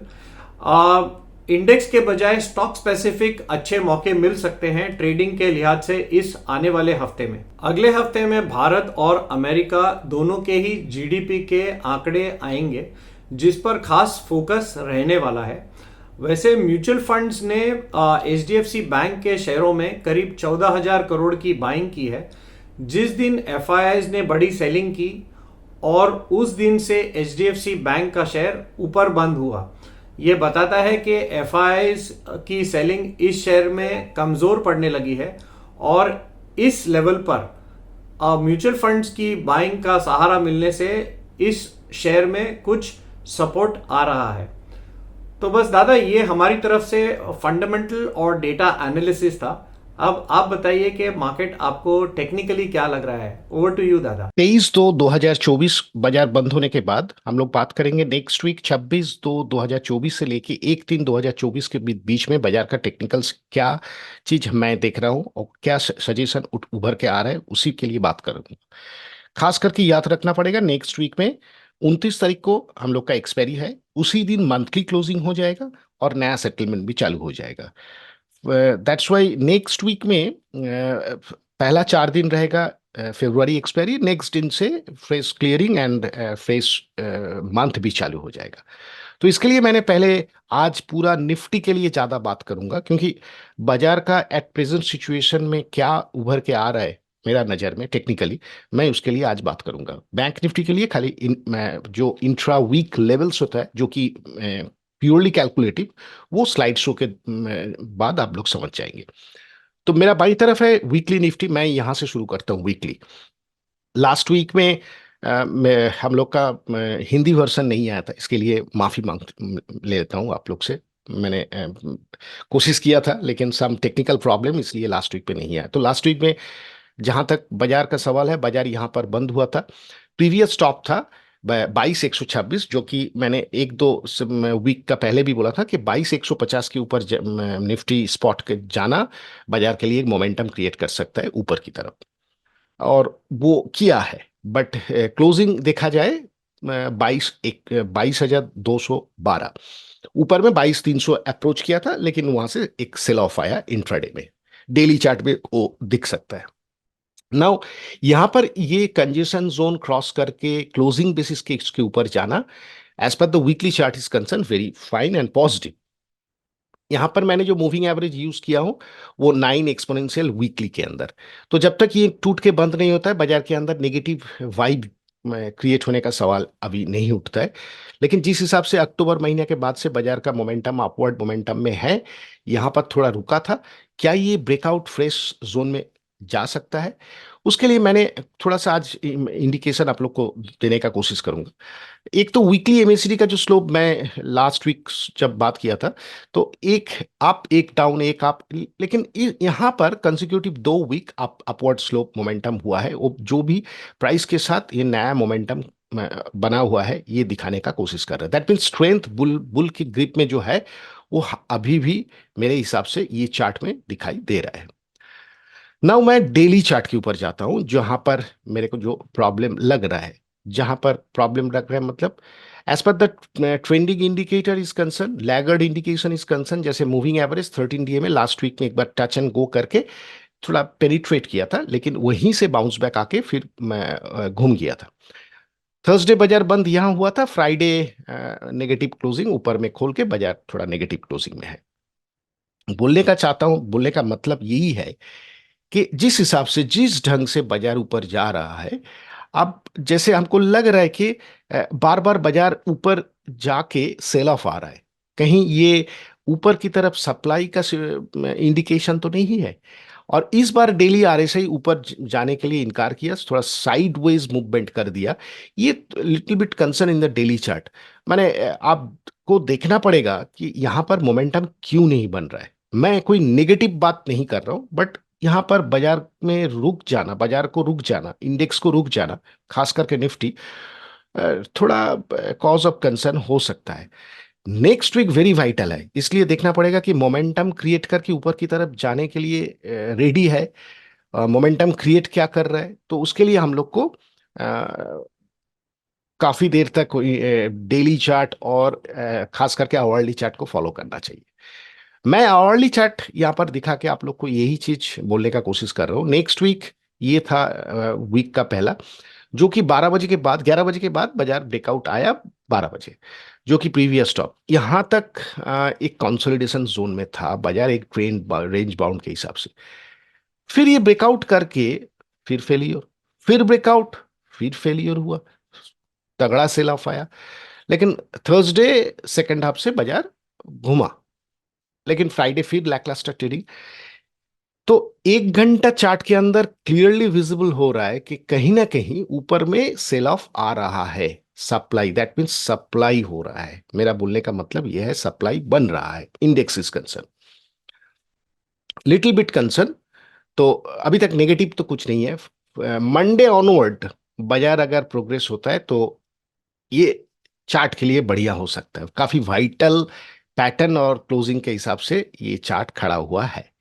A: इंडेक्स के बजाय स्टॉक स्पेसिफिक अच्छे मौके मिल सकते हैं ट्रेडिंग के लिहाज से इस आने वाले हफ्ते में। अगले हफ्ते में भारत और अमेरिका दोनों के ही जीडीपी के आंकड़े आएंगे, जिस पर खास फोकस रहने वाला है। वैसे म्यूचुअल फंड्स ने एचडीएफसी बैंक के शेयरों में करीब 14,000 करोड़ की बाइंग की है। जिस दिन एफआईआईज ने बड़ी सेलिंग की और उस दिन से एचडीएफसी बैंक का शेयर ऊपर बंद हुआ। ये बताता है कि एफआईआईज की सेलिंग इस शेयर में कमजोर पड़ने लगी है और इस लेवल पर म्यूचुअल फंड्स की बाइंग का सहारा मिलने से इस शेयर में कुछ सपोर्ट आ रहा है। तो बस दादा, ये हमारी तरफ से फंडामेंटल और डेटा एनालिसिस था। अब आप बताइए कि मार्केट आपको टेक्निकली क्या लग रहा है। ओवर टू यू दादा।
B: 23/2/2024 बाजार बंद होने के बाद हम लोग बात करेंगे नेक्स्ट वीक 26/2/2024 से लेके 1/3/2024 के बीच में बाजार का टेक्निकल्स क्या चीज मैं देख रहा हूँ और क्या सजेशन उभर के आ रहा है, उसी के लिए बात करूंगा। खास करके याद रखना पड़ेगा नेक्स्ट वीक में 29 तारीख को हम लोग का एक्सपायरी है, उसी दिन मंथली क्लोजिंग हो जाएगा और नया सेटलमेंट भी चालू हो जाएगा। दैट्स वाई नेक्स्ट वीक में पहला 4 दिन रहेगा फरवरी एक्सपायरी, नेक्स्ट दिन से fresh clearing and fresh month भी चालू हो जाएगा। तो इसके लिए मैंने पहले आज पूरा निफ्टी के लिए ज्यादा बात करूंगा, क्योंकि बाजार का एट प्रेजेंट सिचुएशन में क्या उभर के आ रहा है मेरा नजर में टेक्निकली, मैं उसके लिए आज बात करूंगा। बैंक निफ्टी के लिए खाली जो इंट्रा वीक लेवल्स होता है जो कि प्योरली कैलकुलेटिव, वो स्लाइड शो के बाद आप लोग समझ जाएंगे। तो मेरा बाई तरफ है वीकली निफ्टी, मैं यहां से शुरू करता हूं वीकली। लास्ट वीक में हम लोग का हिंदी वर्जन नहीं आया था, इसके लिए माफी मांग लेता हूं आप लोग से। मैंने कोशिश किया था लेकिन सम टेक्निकल प्रॉब्लम, इसलिए लास्ट वीक पे नहीं आया। तो लास्ट वीक में जहां तक बाजार का सवाल है, बाजार यहां पर बंद हुआ था। प्रीवियस स्टॉप था 22,126, जो कि मैंने एक दो वीक का पहले भी बोला था कि 22,150 के ऊपर निफ्टी स्पॉट के जाना बाजार के लिए एक मोमेंटम क्रिएट कर सकता है ऊपर की तरफ, और वो किया है। बट क्लोजिंग देखा जाए 22,212, ऊपर में 22,300 अप्रोच किया था, लेकिन वहां से एक सेल ऑफ आया इंट्राडे में। डेली चार्ट में वो दिख सकता है। नाउ यहां पर ये कंजेशन जोन क्रॉस करके क्लोजिंग बेसिस के इसके ऊपर जाना, as per the weekly chart is concern, very fine and positive. यहां पर मैंने जो मूविंग एवरेज यूज किया हूं वो 9 एक्सपोनेंशियल वीकली के अंदर। तो जब तक ये टूट के बंद नहीं होता है बाजार के अंदर नेगेटिव वाइब क्रिएट होने का सवाल अभी नहीं उठता है। लेकिन जिस हिसाब से अक्टूबर महीने के बाद से बाजार का मोमेंटम अपवर्ड मोमेंटम में है, यहां पर थोड़ा रुका था, क्या ये ब्रेकआउट फ्रेश जोन में जा सकता है? उसके लिए मैंने थोड़ा सा आज इंडिकेशन आप लोग को देने का कोशिश करूंगा। एक तो वीकली एमएसीडी का जो स्लोप मैं लास्ट वीक जब बात किया था, तो एक अप एक डाउन एक अप, लेकिन यहाँ पर consecutive 2 week up upward slope momentum हुआ है। वो जो भी प्राइस के साथ ये नया मोमेंटम बना हुआ है ये दिखाने का कोशिश कर रहा है। That mean strength bull bull की ग्रिप में जो है वो अभी भी मेरे हिसाब से ये चार्ट में दिखाई दे रहा है। नाउ मैं डेली चार्ट के ऊपर जाता हूं, जहां पर मेरे को जो प्रॉब्लम लग रहा है, जहां पर प्रॉब्लम लग रहा है मतलब as per the trending indicator is concern, laggard indication is concern, जैसे मूविंग एवरेज 13 DA में लास्ट वीक में एक बार टच एंड गो करके थोड़ा पेनिट्रेट किया था, लेकिन वहीं से बाउंस बैक आके फिर मैं घूम गया था। थर्सडे बाजार बंद यहां हुआ था, फ्राइडे नेगेटिव क्लोजिंग, ऊपर में खोल के बाजार थोड़ा नेगेटिव क्लोजिंग में है। बोलने का चाहता हूं, बोलने का मतलब यही है कि जिस हिसाब से जिस ढंग से बाजार ऊपर जा रहा है, अब जैसे हमको लग रहा है कि बार बार बाजार ऊपर जाके सेल ऑफ आ रहा है, कहीं ये ऊपर की तरफ सप्लाई का इंडिकेशन तो नहीं है। और इस बार डेली आरएसआई ऊपर जाने के लिए इनकार किया, थोड़ा साइडवेज मूवमेंट कर दिया। ये little bit concern in the daily chart. मैंने आपको देखना पड़ेगा कि यहां पर मोमेंटम क्यों नहीं बन रहा है। मैं कोई नेगेटिव बात नहीं कर रहा हूं, बट यहां पर बाजार में रुक जाना, बाजार को रुक जाना, इंडेक्स को रुक जाना, खास करके निफ्टी, थोड़ा कॉज ऑफ कंसर्न हो सकता है। नेक्स्ट वीक वेरी वाइटल है, इसलिए देखना पड़ेगा कि मोमेंटम क्रिएट करके ऊपर की तरफ जाने के लिए रेडी है। मोमेंटम क्रिएट क्या कर रहा है, तो उसके लिए हम लोग को काफी देर तक डेली चार्ट और खास करके आवरली चार्ट को फॉलो करना चाहिए। मैं आवरली चार्ट यहाँ पर दिखा के आप लोग को यही चीज बोलने का कोशिश कर रहा हूँ। नेक्स्ट वीक ये था वीक का पहला, जो कि 12 बजे के बाद, 11 बजे के बाद बाजार ब्रेकआउट आया 12 बजे, जो कि प्रीवियस स्टॉप यहां तक एक कंसोलिडेशन जोन में था बाजार, एक ट्रेंड रेंज बाउंड के हिसाब से। फिर ये ब्रेकआउट करके फिर फेलियर, फिर ब्रेकआउट, फिर फेलियर हुआ, तगड़ा सेल ऑफ आया। लेकिन थर्सडे सेकंड हाफ से बाजार घुमा, लेकिन फ्राइडे फिर लैकलस्टर ट्रेडिंग। तो 1 घंटा चार्ट के अंदर क्लियरली विजिबल हो रहा है कि कहीं ना कहीं ऊपर में सेल ऑफ आ रहा है। सप्लाई, दैट मीन्स सप्लाई हो रहा है, मेरा बोलने का मतलब यह है सप्लाई बन रहा है। Index is concern, little bit concern. तो अभी तक नेगेटिव तो कुछ नहीं है। मंडे ऑनवर्ड बाजार अगर प्रोग्रेस होता है तो ये चार्ट के लिए बढ़िया हो सकता है। काफी वाइटल पैटर्न और क्लोजिंग के हिसाब से ये चार्ट खड़ा हुआ है।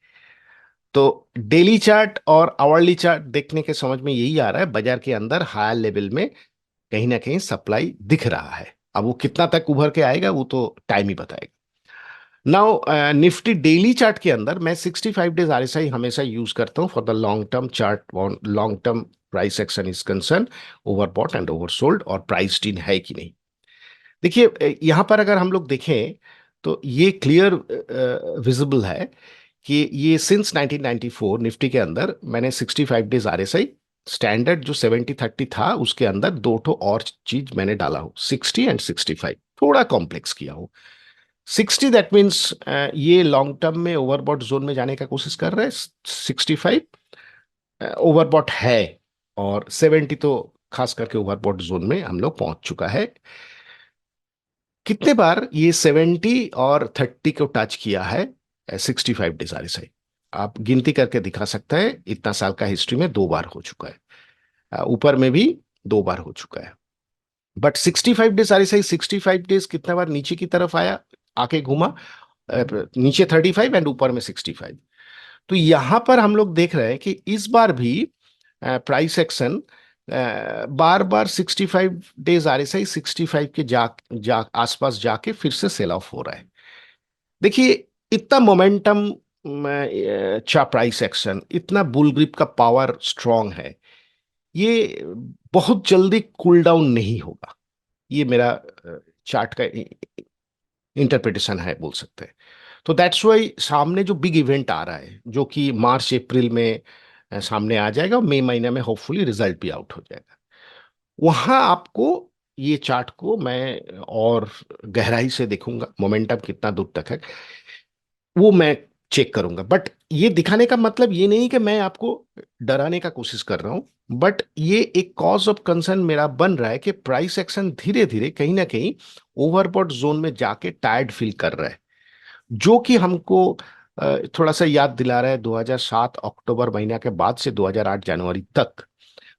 B: तो डेली चार्ट और आवरली चार्ट देखने के समझ में यही आ रहा है, बाजार के अंदर हायर लेवल में कहीं ना कहीं सप्लाई दिख रहा है। अब वो कितना तक उभर के आएगा वो तो टाइम ही बताएगा। नाउ निफ्टी डेली चार्ट के अंदर मैं 65 डेज आरएसआई हमेशा यूज करता हूं for the long term chart. Long term price action is concern, overbought and oversold और प्राइस इन है कि नहीं। देखिए यहां पर अगर हम लोग देखें तो ये क्लियर विजिबल है कि ये सिंस 1994 निफ्टी के अंदर मैंने 65 डेज आरएसआई स्टैंडर्ड जो 70-30 था उसके अंदर दो ठो और चीज मैंने डाला हूं, 60 एंड 65, थोड़ा कॉम्प्लेक्स किया हूं। 60 दैट मीन्स ये लॉन्ग टर्म में ओवरबॉट जोन में जाने का कोशिश कर रहे हैं, 65 ओवरबॉट है, और 70 तो खास करके ओवरबॉट जोन में हम लोग पहुंच चुका है। कितने बार ये 70 और 30 को टच किया है 65 डेज आरएसआई, आप गिनती करके दिखा सकते हैं। इतना साल का हिस्ट्री में दो बार हो चुका है, ऊपर में भी दो बार हो चुका है। बट 65 डेज आरएसआई 65 डेज कितना बार नीचे की तरफ आया, आके घूमा, नीचे 35 एंड ऊपर में 65। तो यहां पर हम लोग देख रहे हैं कि इस बार भी प्राइस एक्शन बार बार 65 डेज आरएसआई 65 के आसपास जाके फिर से सेल ऑफ हो रहा है। देखिए इतना मोमेंटम चा प्राइस एक्शन, इतना बुल ग्रिप का पावर स्ट्रांग है, ये बहुत जल्दी कूल डाउन नहीं होगा। ये मेरा चार्ट का इंटरप्रिटेशन है बोल सकते हैं। तो दैट्स वाई सामने जो बिग इवेंट आ रहा है जो कि मार्च अप्रैल में सामने आ जाएगा, मई महीने में होपफुली रिजल्ट भी आउट हो जाएगा, वहां आपको ये चार्ट को मैं और गहराई से देखूंगा, मोमेंटम कितना दूर तक है वो मैं चेक करूंगा। बट ये दिखाने का मतलब ये नहीं कि मैं आपको डराने का कोशिश कर रहा हूं, बट ये एक कॉज ऑफ कंसर्न मेरा बन रहा है कि प्राइस एक्शन धीरे धीरे कहीं ना कहीं ओवरबॉट जोन में जाके टायर्ड फील कर रहा है, जो कि हमको थोड़ा सा याद दिला रहा है 2007 अक्टूबर महीना के बाद से 2008 जनवरी तक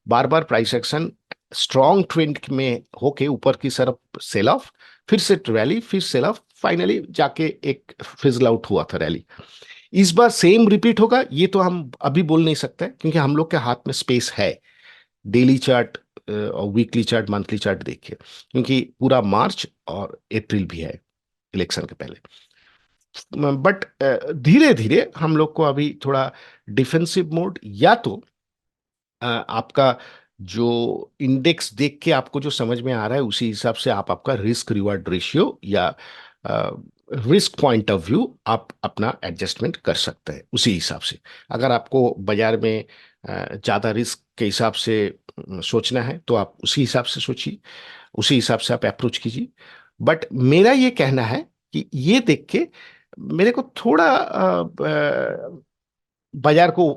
B: बार बार प्राइस एक्शन स्ट्रॉन्ग ट्रेंड में होके ऊपर की तरफ सेल ऑफ, फिर से रैली, फिर सेल ऑफ, फाइनली जाके एक फिजल आउट हुआ था रैली। इस बार सेम रिपीट होगा ये तो हम अभी बोल नहीं सकते क्योंकि हम लोग के हाथ में स्पेस है डेली चार्ट और वीकली चार्ट, मंथली चार्ट देखिए, क्योंकि पूरा मार्च और अप्रैल भी है इलेक्शन के पहले। बट धीरे धीरे हम लोग को अभी थोड़ा डिफेंसिव मोड, या तो आपका जो इंडेक्स देख के आपको जो समझ में आ रहा है उसी हिसाब से आप आपका रिस्क रिवार्ड रेशियो या रिस्क पॉइंट ऑफ व्यू आप अपना एडजस्टमेंट कर सकते हैं उसी हिसाब से। अगर आपको बाजार में ज़्यादा रिस्क के हिसाब से सोचना है तो आप उसी हिसाब से सोचिए, उसी हिसाब से आप अप्रोच कीजिए। बट मेरा ये कहना है कि ये देख के मेरे को थोड़ा बाजार को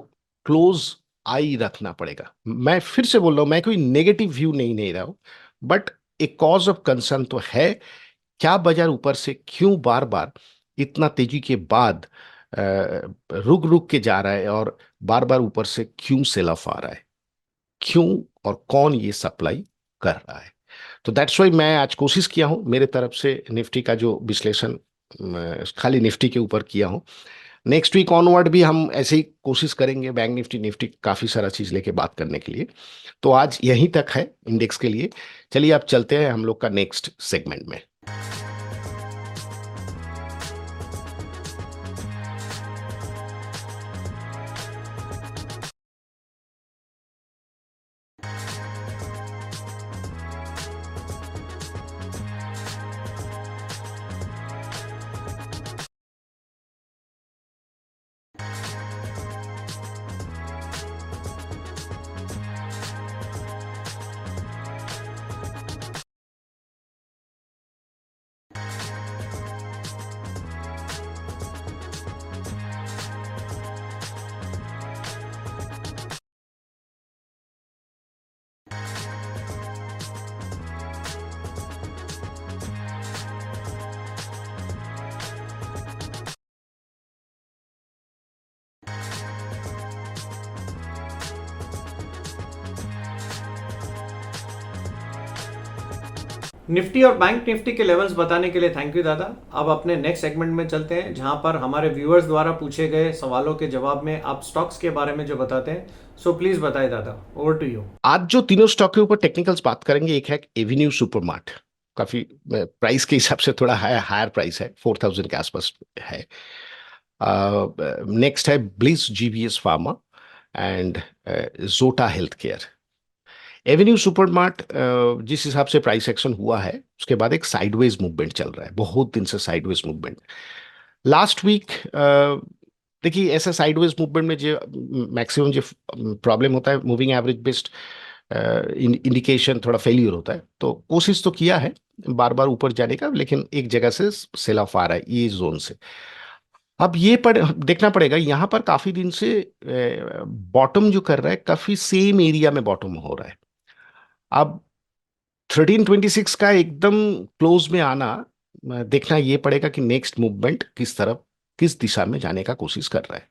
B: क्लोज आई रखना पड़ेगा। मैं फिर से बोल रहा हूं, मैं कोई नेगेटिव व्यू नहीं ले रहा हूं, बट एक कॉज ऑफ कंसर्न तो है। क्या बाजार ऊपर से क्यों बार बार इतना तेजी के बाद रुक रुक के जा रहा है और बार बार ऊपर से क्यों सेल ऑफ आ रहा है, क्यों और कौन ये सप्लाई कर रहा है। तो दैट्स वाई मैं आज कोशिश किया हूं मेरे तरफ से निफ्टी का जो विश्लेषण खाली निफ्टी के ऊपर किया हूं। नेक्स्ट वीक ऑनवर्ड भी हम ऐसे ही कोशिश करेंगे, बैंक निफ्टी निफ्टी काफी सारा चीज लेके बात करने के लिए। तो आज यहीं तक है इंडेक्स के लिए। चलिए आप चलते हैं हम लोग का नेक्स्ट सेगमेंट में।
A: निफ्टी और बैंक निफ्टी के लेवल्स बताने के लिए थैंक यू दादा। अब अपने नेक्स्ट सेगमेंट में चलते हैं जहां पर हमारे व्यूअर्स द्वारा पूछे गए सवालों के जवाब में आप स्टॉक्स के बारे में जो बताते हैं। सो प्लीज बताइए दादा, ओवर टू यू।
B: आज जो तीनों स्टॉक के ऊपर टेक्निकल्स बात करेंगे, एक है एवेन्यू सुपरमार्ट, काफी प्राइस के हिसाब से थोड़ा हायर प्राइस है, 4000 के आसपास है। नेक्स्ट है ब्लिस जीवीएस फार्मा एंड जोटा हेल्थ केयर। एवेन्यू सुपरमार्ट जिस हिसाब से प्राइस एक्शन हुआ है, उसके बाद एक साइडवेज मूवमेंट चल रहा है, बहुत दिन से साइडवेज मूवमेंट। लास्ट वीक देखिए, ऐसा साइडवेज मूवमेंट में जो मैक्सिमम जो प्रॉब्लम होता है, मूविंग एवरेज बेस्ड इंडिकेशन थोड़ा फेलियर होता है। तो कोशिश तो किया है बार बार ऊपर जाने का, लेकिन एक जगह से सेल ऑफ आ रहा है ये जोन से। अब ये देखना पड़ेगा, यहाँ पर काफी दिन से बॉटम जो कर रहा है, काफी सेम एरिया में बॉटम हो रहा है। अब 1326 का एकदम क्लोज में आना, देखना ये पड़ेगा कि नेक्स्ट मूवमेंट किस तरफ, किस दिशा में जाने का कोशिश कर रहा है।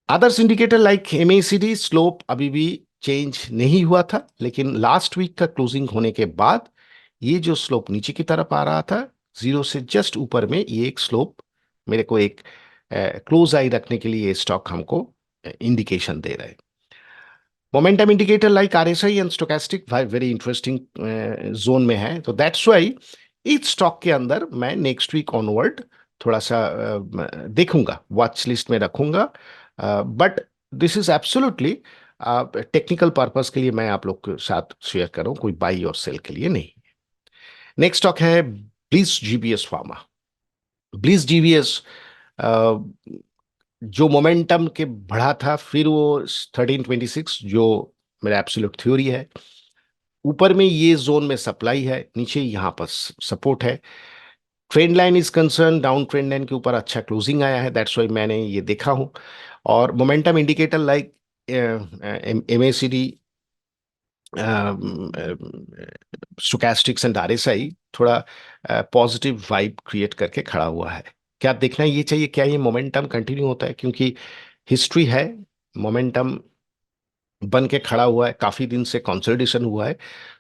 B: Others indicator like MACD slope अभी भी चेंज नहीं हुआ था, लेकिन लास्ट वीक का क्लोजिंग होने के बाद ये जो स्लोप नीचे की तरफ आ रहा था, जीरो से जस्ट ऊपर में, ये एक स्लोप मेरे को एक क्लोज आई रखने के लिए ये स्टॉक हमको इंडिकेशन दे रहा है। Momentum indicator like RSI and stochastic very interesting zone में है, तो दैट्स वाई इस स्टॉक के अंदर मैं नेक्स्ट वीक ऑनवर्ड थोड़ा सा देखूंगा, वॉच लिस्ट में रखूंगा। But this is absolutely technical purpose के लिए मैं आप लोग के साथ शेयर करूं, कोई बाई और सेल के लिए नहीं। नेक्स्ट स्टॉक है bliss GVS pharma. Bliss GVS जो मोमेंटम के बढ़ा था, फिर वो 1326 जो मेरा एब्सोल्यूट थ्योरी है, ऊपर में ये जोन में सप्लाई है, नीचे यहां पर सपोर्ट है। Trend line is concern, down trend line के ऊपर अच्छा क्लोजिंग आया है, दैट्स वाई मैंने ये देखा हूं। और momentum indicator like MACD, stochastics and RSI थोड़ा पॉजिटिव वाइब क्रिएट करके खड़ा हुआ है। क्या देखना ये चाहिए, क्या ये मोमेंटम कंटिन्यू होता है, क्योंकि हिस्ट्री है मोमेंटम बन के खड़ा हुआ है, काफी दिन से कंसोलिडेशन हुआ है।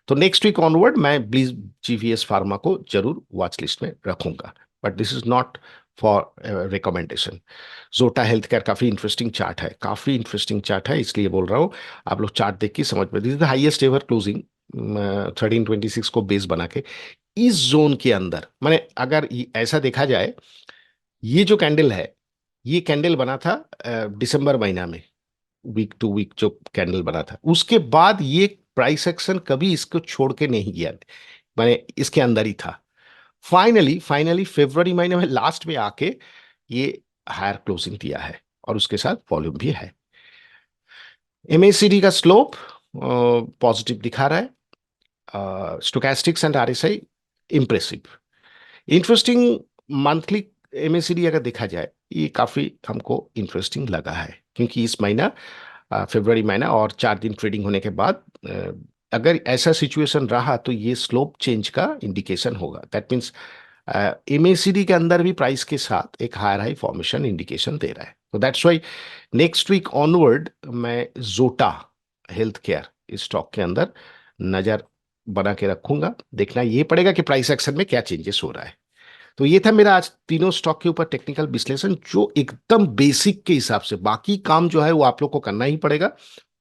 B: तो नेक्स्ट वीक ऑनवर्ड मैं ब्लीज जीवीएस फार्मा को जरूर वॉच लिस्ट में रखूंगा, but this is not for recommendation. जोटा हेल्थ केयर काफी इंटरेस्टिंग चार्ट है, काफी इंटरेस्टिंग चार्ट है, इसलिए बोल रहा हूँ। आप लोग चार्ट देख के समझ में, this is the highest ever closing 1326 को बेस बना के इस जोन के अंदर। मैंने अगर ऐसा देखा जाए, ये जो कैंडल है, ये कैंडल बना था दिसंबर महीना में, वीक टू वीक जो कैंडल बना था, उसके बाद ये प्राइस एक्शन कभी इसको छोड़ के नहीं गया, मैंने इसके अंदर ही था। फाइनली फरवरी महीने में लास्ट में आके ये हायर क्लोजिंग दिया है, और उसके साथ वॉल्यूम भी है। एमएसीडी का स्लोप पॉजिटिव दिखा रहा है। Stochastics and RSI impressive, interesting. Monthly MACD अगर देखा जाए, ये काफी हमको इंटरेस्टिंग लगा है, क्योंकि इस महीना फरवरी महीना और 4 दिन ट्रेडिंग होने के बाद अगर ऐसा सिचुएशन रहा तो ये स्लोप चेंज का इंडिकेशन होगा। दैट मीन्स एमएसीडी के अंदर भी प्राइस के साथ एक हायर हाई फॉर्मेशन इंडिकेशन दे रहा है। तो that's why next week onward मैं जोटा हेल्थ केयर इस स्टॉक के अंदर नजर बना के रखूंगा। देखना ये पड़ेगा कि प्राइस एक्शन में क्या चेंजेस हो रहा है। तो ये था मेरा आज तीनों स्टॉक के ऊपर टेक्निकल विश्लेषण, जो एकदम बेसिक के हिसाब से, बाकी काम जो है वो आप लोग को करना ही पड़ेगा।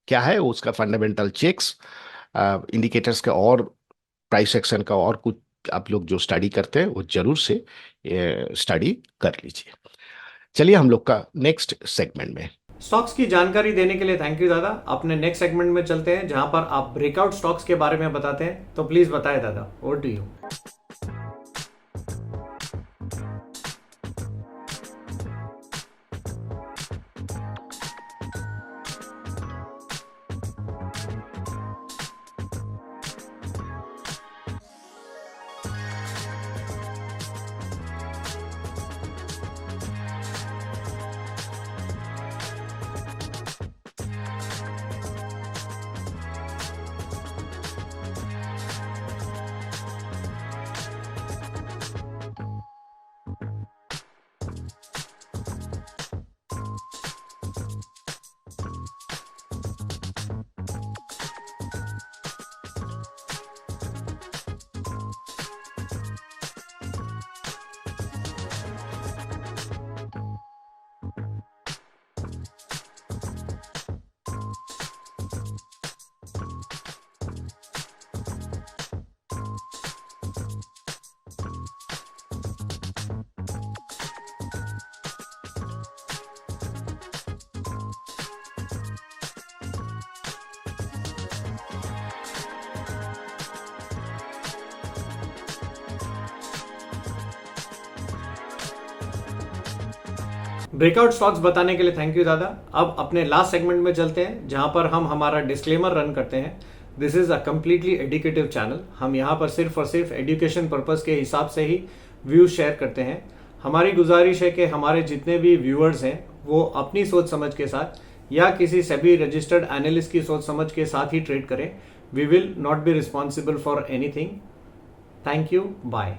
B: क्या है वो, उसका फंडामेंटल चेक्स, इंडिकेटर्स का और प्राइस एक्शन का और कुछ आप लोग जो स्टडी करते हैं वो जरूर से स्टडी कर लीजिए। चलिए हम लोग का नेक्स्ट सेगमेंट में।
A: स्टॉक्स की जानकारी देने के लिए थैंक यू दादा। अपने नेक्स्ट सेगमेंट में चलते हैं, जहां पर आप ब्रेकआउट स्टॉक्स के बारे में बताते हैं। तो प्लीज बताएं दादा, over to you. Breakout stocks बताने के लिए थैंक यू दादा। अब अपने लास्ट सेगमेंट में चलते हैं जहां पर हम हमारा डिस्क्लेमर रन करते हैं। This is a completely educative channel. हम यहाँ पर सिर्फ और सिर्फ एजुकेशन पर्पस के हिसाब से ही व्यूज शेयर करते हैं। हमारी गुजारिश है कि हमारे जितने भी व्यूअर्स हैं वो अपनी सोच समझ के साथ या किसी सेबी रजिस्टर्ड एनालिस्ट की सोच समझ के साथ ही ट्रेड करें। We will not be responsible for anything. Thank you, bye.